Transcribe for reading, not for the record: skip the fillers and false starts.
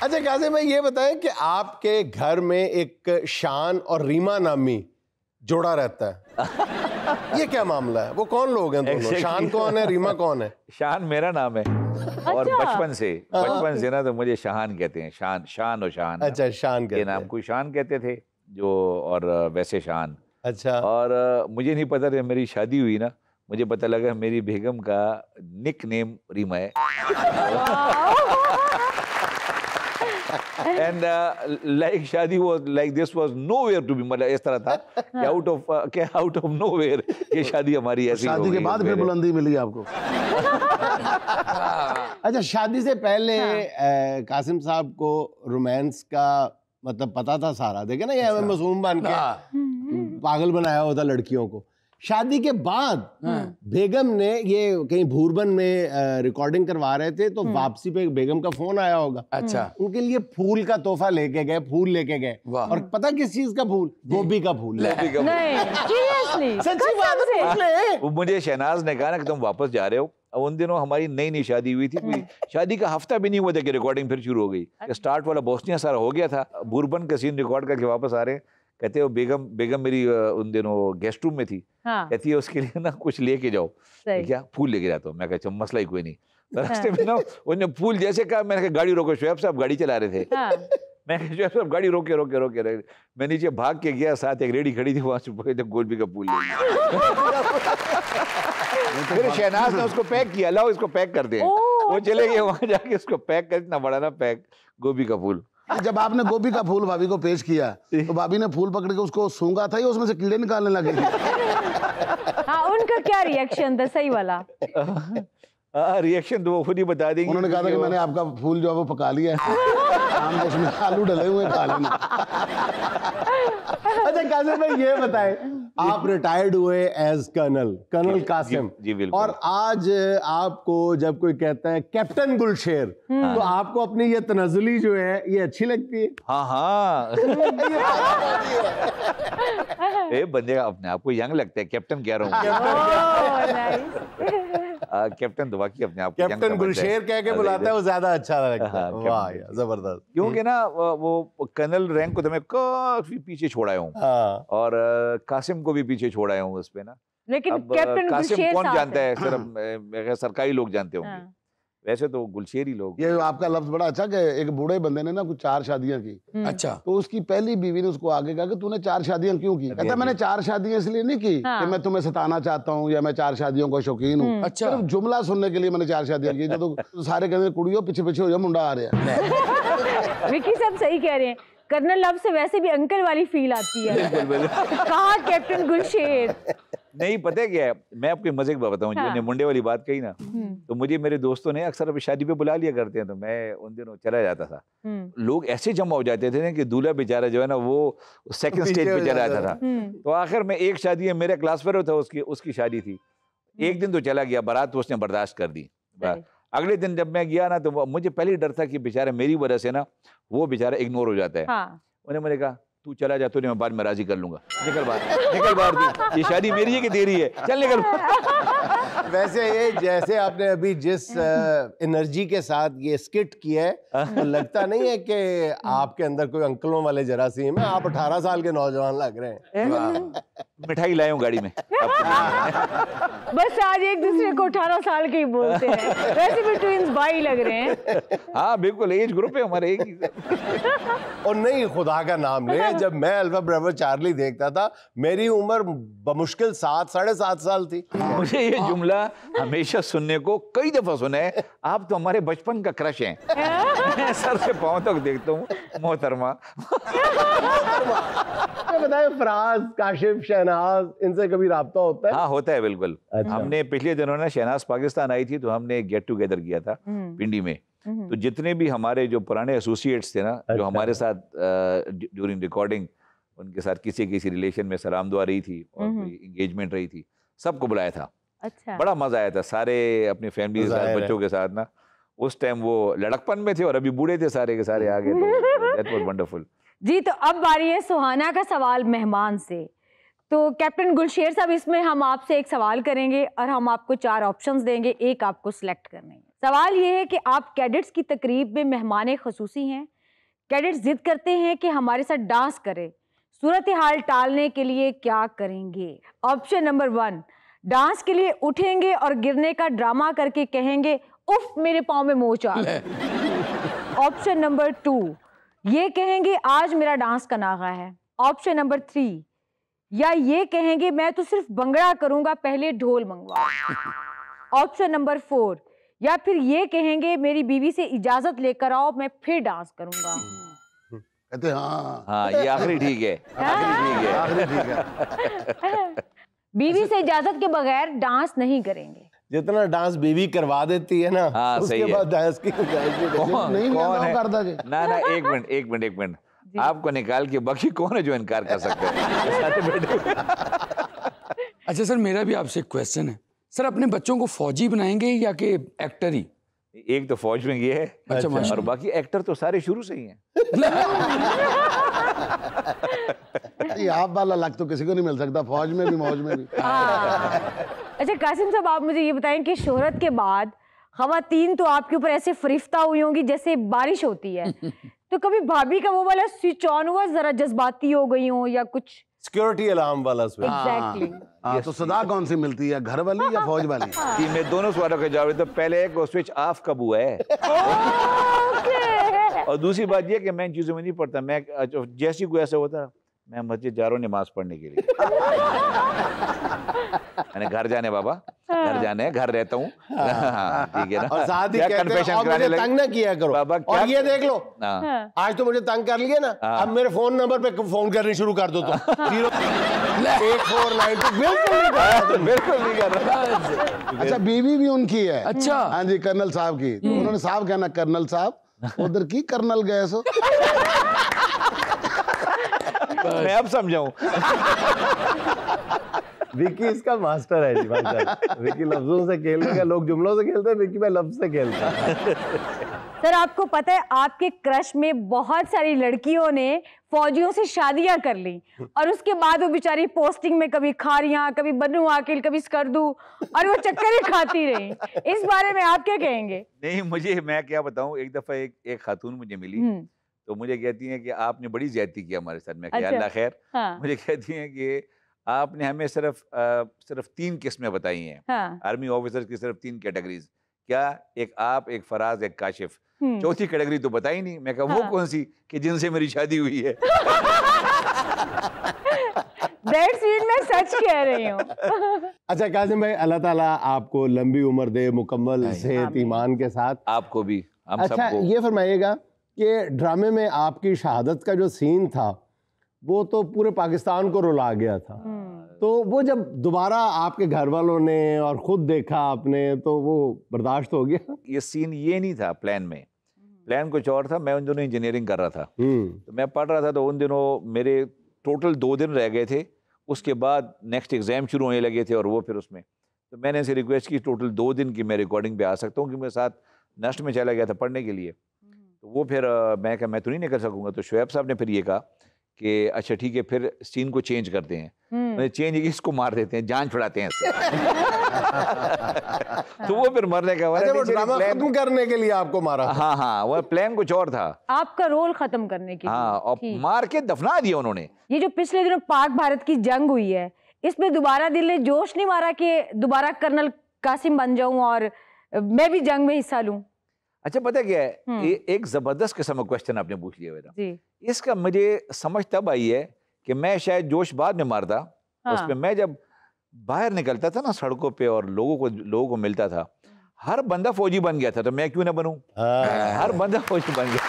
अच्छा कासिम भाई ये बताएं कि आपके घर में एक शान और रीमा नामी जोड़ा रहता है, ये क्या मामला है? वो कौन लोग हैं दोनों? शान कौन है, रीमा कौन है? शान मेरा नाम है। और बचपन से ना तो मुझे शाहान कहते हैं। शान और शान। अच्छा, शान कहते हैं। ये नाम को शान कहते थे जो, और वैसे शान। अच्छा। और मुझे नहीं पता था, मेरी शादी हुई ना, मुझे पता लगा मेरी बेगम का निक नेम रीमा है। एंड लाइक शादी was like this was nowhere to be, मतलब इस तरह था कि आउट ऑफ नोवेयर ये शादी हमारी ऐसी हो गई। शादी के बाद फिर बुलंदी मिली आपको। अच्छा, शादी से पहले कासिम साहब को रोमांस का मतलब पता था सारा? देखे ना, ये हमें मासूम बन के पागल बनाया होता लड़कियों को। शादी के बाद बेगम ने, ये कहीं भूरबन में रिकॉर्डिंग करवा रहे थे तो वापसी पे बेगम का फोन आया होगा। अच्छा। उनके लिए फूल का तोहफा लेके गए, फूल लेके गए। और पता किस चीज का फूल? गोभी का फूल। सच्ची बात है। वो मुझे शहनाज ने कहा ना कि तुम वापस जा रहे हो। उन दिनों हमारी नई नई शादी हुई थी, कोई शादी का हफ्ता भी नहीं हुआ था कि रिकॉर्डिंग फिर शुरू हो गई। स्टार्ट वाला बोस्निया सारा हो गया था, भूरबन का सीन रिकॉर्ड करके वापस आ रहे हैं। कहते हो बेगम मेरी उन दिनों गेस्ट रूम में थी। कहती है उसके लिए ना कुछ लेके जाओ। क्या? फूल लेके जाता हूँ। मैं कहता हूँ मसला ही कोई नहीं। रास्ते में ना उन्होंने फूल जैसे कहा, मैंने कहा गाड़ी रोको। शोएब साहब गाड़ी चला रहे थे। मैं शोएब साहब गाड़ी रोके। मैं नीचे भाग के गया, साथ एक रेडी खड़ी थी, वहां से गोभी का फूल फिर शहनाज ने उसको पैक किया, लाओ इसको पैक कर दे। वो चले गए वहां जाके उसको पैक कर, इतना बड़ा ना पैक गोभी का फूल। जब आपने गोभी का फूल भाभी को पेश किया तो भाभी ने फूल पकड़ के उसको सूंघा था या उसमें से कीड़े निकालने लगे? हाँ, उनका क्या रिएक्शन था? सही वाला रिएक्शन तो वो खुद ही बता देंगे। उन्होंने कहा था कि मैंने आपका फूल जो है वो पका लिया है, उसमें आलू डले हुए खा लेना। अच्छा कासिम भाई ये बताएं, आप रिटायर्ड हुए एज कर्नल कासिम। जी बिल्कुल। और आज आपको जब कोई कहता है कैप्टन गुलशेर, तो आपको अपनी ये तनज़ुली जो है ये अच्छी लगती है? हाँ। बंदे अपने आप को यंग लगता है, कैप्टन कह रहा हूँ। कैप्टन तो वाकई अपने आप को कैप्टन गुलशेर कह के बुलाता है, वो ज्यादा अच्छा लगता है। वाह यार, जबरदस्त। क्योंकि ना वो कर्नल रैंक को तो मैं काफी पीछे छोड़ा हूँ। और कासिम को भी पीछे छोड़ा हूँ उस पे ना। लेकिन कैप्टन कासिम कौन जानता है? सिर्फ सरकारी लोग जानते होंगे, वैसे तो गुलशेर ही लोग। ये आपका लफ्ज बड़ा अच्छा कि एक बूढ़े बंदे ने ना कुछ 4 शादियां की। अच्छा। तो उसकी पहली बीवी ने उसको आगे कहा कि तूने 4 शादियां क्यों की? कहता मैंने 4 शादियां इसलिए नहीं की कि मैं तुम्हें सताना चाहता हूँ या मैं 4 शादियों का शौकीन हूँ। अच्छा। सिर्फ जुमला सुनने के लिए मैंने 4 शादियां की। तो सारे कहते कुड़ियों पीछे पीछे हो जा, मुंडा आ रहा है। विकी साहब सही कह रहे हैं, कर्नल लव से वैसे भी अंकल वाली फील आती है। कहाँ कैप्टन गुलशेर? नहीं, पता है क्या है, मैं आपको मजे की बात बताऊं। जो ने मुंडे वाली बात कही ना, तो मुझे मेरे दोस्तों ने अक्सर अभी शादी पे बुला लिया करते हैं, तो मैं उन दिनों चला जाता था। लोग ऐसे जमा हो जाते थे ना कि दूल्हा बेचारा जो है ना वो सेकंड स्टेज पे चला जाता था। तो आखिर में एक शादी है, मेरा क्लास फेलो था, उसकी शादी थी। एक दिन तो चला गया, बारात तो उसने बर्दाश्त कर दी। अगले दिन जब मैं गया ना तो मुझे पहले ही डर था कि बेचारा मेरी वजह से ना वो बेचारा इग्नोर हो जाता है। उन्हें मैंने कहा तू चला जा, तो मैं बाद में राजी कर लूंगा, निकल बाहर तू, ये शादी मेरी है कि तेरी है, चल निकल। वैसे ये जैसे आपने अभी जिस एनर्जी के साथ ये स्किट किया है, तो लगता नहीं है कि आपके अंदर कोई अंकलों वाले जरासीम है? आप 18 साल के नौजवान लग रहे हैं। मिठाई लाए हूँ गाड़ी में। बस आज एक दूसरे को 18 साल के ही बोलते हैं, वैसे भी ट्विंस भाई लग रहे हैं। हाँ बिल्कुल, एज ग्रुप है हमारे एक ही। और नहीं, खुदा का नाम ले, जब मैं अल्फा ब्रावो चार्ली देखता था मेरी उम्र बमुश्किल 7 साढ़े 7 साल थी। मुझे ये जुमला हमेशा सुनने को कई दफा सुना है, आप तो हमारे बचपन का क्रश हैं। सर से पांव तक देखता हूँ मोहतरमा। बताए फराज, काशिफ, शहनाज, इनसे कभी राब्ता होता है? हाँ होता है बिल्कुल। अच्छा। हमने पिछले दिनों ना शहनाज पाकिस्तान आई थी तो हमने गेट टुगेदर किया था पिंडी में। तो जितने भी हमारे जो पुराने एसोसिएट्स थे ना, जो हमारे साथ ड्यूरिंग रिकॉर्डिंग उनके साथ किसी रिलेशन में सलाम दुआ रही थी और कोई एंगेजमेंट रही थी, सबको बुलाया था। अच्छा। बड़ा मजा आया था, सारे अपनी फैमिली के साथ, बच्चों के साथ ना। उस टाइम वो लड़कपन में थे और अभी बूढ़े थे सारे के सारे आगे, तो दैट वाज वंडरफुल। जी, तो अब बारी है सुहाना का सवाल मेहमान से। तो कैप्टन गुलशेर साहब, इसमें हम आपसे एक सवाल करेंगे और हम आपको 4 ऑप्शंस देंगे, एक आपको सिलेक्ट करने हैं। सवाल ये है कि आप कैडेट्स की तकरीब में मेहमान ख़ुसूसी हैं, कैडेट्स जिद करते हैं कि हमारे साथ डांस करें। सूरत हाल टालने के लिए क्या करेंगे? ऑप्शन नंबर 1, डांस के लिए उठेंगे और गिरने का ड्रामा करके कहेंगे उफ मेरे पाँव में मोच आ गई। ऑप्शन नंबर 2, ये कहेंगे आज मेरा डांस का नागा है। ऑप्शन नंबर 3, या ये कहेंगे मैं तो सिर्फ भंगड़ा करूंगा, पहले ढोल मंगवाओ। ऑप्शन नंबर 4, या फिर ये कहेंगे मेरी बीवी से इजाजत लेकर आओ, मैं फिर डांस करूंगा। कहते हाँ हाँ, ये आखिरी ठीक है, आखिरी ठीक है। बीवी से इजाजत के बगैर डांस नहीं करेंगे। जितना डांस बीवी करवा देती है ना, हाँ, उसके सही बाद डांस की कौन नहीं है? करता जी। ना ना, एक मिनट आपको निकाल के बाकी कौन है जो इनकार कर सकते हैं? अच्छा सर, मेरा भी आपसे एक क्वेश्चन है सर, अपने बच्चों को फौजी बनाएंगे या कि एक्टर ही? एक तो फौज में ये है, अच्छा, और बाकी एक्टर तो सारे शुरू से ही हैं। ये आप वाला लक तो किसी को नहीं मिल सकता, फौज में भी मौज में भी। अच्छा कासिम साहब, आप मुझे ये बताएं कि शोहरत के बाद खवातीन तो आपके ऊपर ऐसे फरिश्ता हुई होंगी जैसे बारिश होती है, तो कभी भाभी का वो वाला स्विच ऑन हुआ, जरा जज्बाती हो गई हो या कुछ? सिक्योरिटी अलार्म वाला स्विच। एग्जैक्टली। हाँ, तो सदा कौन सी मिलती है, घर वाली या फौज वाली? कि मैं दोनों सवालों का जवाब तो पहले एक स्विच ऑफ कब हुआ है, और दूसरी बात ये कि मैं इन चीजों में नहीं पढ़ता। मैं जैसी कोई ऐसा होता, मैं मस्जिद जा रहा हूँ नमाज पढ़ने के लिए। मैंने घर जाने बाबा, घर जाने, घर रहता हूँ। हाँ, ठीक है ना। और साथ ही क्या कहते हैं, confession अब मुझे कराने लगे? तंग ना किया करो बाबा, क्या- और ये देख लो, हाँ। आज तो मुझे तंग कर लिया ना, अब मेरे फोन नंबर पे फोन करनी शुरू कर दो तो 08492। बिल्कुल नहीं कर, बिल्कुल नहीं कर रहा। अच्छा, बीवी भी उनकी है? अच्छा। हाँ जी, कर्नल साहब की। तो उन्होंने साहब कहना, कर्नल साहब उधर की कर्नल गए सो। मैं अब समझाऊं। विकी इसका मास्टर है जी भाई साहब। विकी लफ्जों से खेलने का, लोग जुमलों से खेलते हैं, विकी भाई लफ्ज से खेलता है। सर आपको पता है आपके क्रश में बहुत सारी लड़कियों ने फौजियों से शादियां कर ली, और उसके बाद वो बेचारी पोस्टिंग में कभी खारियां, कभी बन्नू आकिल, कभी स्कर्दू, और वो चक्कर ही खाती रही। इस बारे में आप क्या कहेंगे? नहीं, मुझे, मैं क्या बताऊं, एक दफा एक खातून मुझे मिली, तो मुझे कहती हैं कि आपने बड़ी ज्यादती की हमारे साथ। मैं कहा अल्लाह खैर। हाँ। मुझे कहती हैं कि आपने हमें सिर्फ 3 किस्में बताई हैं। हाँ। आर्मी ऑफिसर की सिर्फ 3 कैटेगरीज। क्या? एक आप, एक फराज, एक काशिफ। चौथी कैटेगरी तो बताई नहीं। मैं कहा वो कौन सी कि जिनसे मेरी शादी हुई है? दैट्स मीन मैं सच कह रही हूँ। अच्छा कासिम भाई, अल्लाह ताला आपको लंबी उम्र दे, मुकम्मल सेहत ईमान के साथ। आपको भी, हम अच्छा सबको। ये फरमाइएगा कि ड्रामे में आपकी शहादत का जो सीन था वो तो पूरे पाकिस्तान को रुला गया था, तो वो जब दोबारा आपके घर वालों ने और खुद देखा आपने, तो वो बर्दाश्त हो गया? ये सीन ये नहीं था प्लान में, प्लान कुछ और था। मैं उन दिनों इंजीनियरिंग कर रहा था, तो मैं पढ़ रहा था, तो उन दिनों मेरे टोटल 2 दिन रह गए थे, उसके बाद नेक्स्ट एग्जाम शुरू होने लगे थे, और वो फिर उसमें तो मैंने इनसे रिक्वेस्ट की टोटल 2 दिन की मैं रिकॉर्डिंग पे आ सकता हूँ, कि मैं साथ नस्ट में चला गया था पढ़ने के लिए। तो वो फिर मैं कहा मैं तो नहीं निकल सकूंगा। तो शुएब साहब ने फिर ये कहा कि अच्छा ठीक है, फिर सीन को चेंज करते हैं। मैं चेंज, इसको मार देते हैं, जान छुड़ाते हैं इससे। तो वो फिर मरने का अच्छा, वो ड्रामा खत्म करने के लिए आपको मारा? हाँ हाँ, वो प्लान कुछ और था, आपका रोल खत्म करने के लिए। हाँ, और मार के दफना दिया उन्होंने। ये जो पिछले दिनों पाक भारत की जंग हुई है, इसमें दोबारा दिल ने जोश नहीं मारा कि दोबारा कर्नल कासिम बन जाऊं और मैं भी जंग में हिस्सा लूं? अच्छा पता क्या है, एक जबरदस्त किस्म का क्वेश्चन आपने पूछ लिया मेरा जी। इसका मुझे समझ तब आई है कि मैं शायद जोश बाद में मारता। हाँ। उसमें मैं जब बाहर निकलता था ना सड़कों पे और लोगों को मिलता था, हर बंदा फौजी बन गया था, तो मैं क्यों ना बनूं? हर बंदा फौजी बन गया।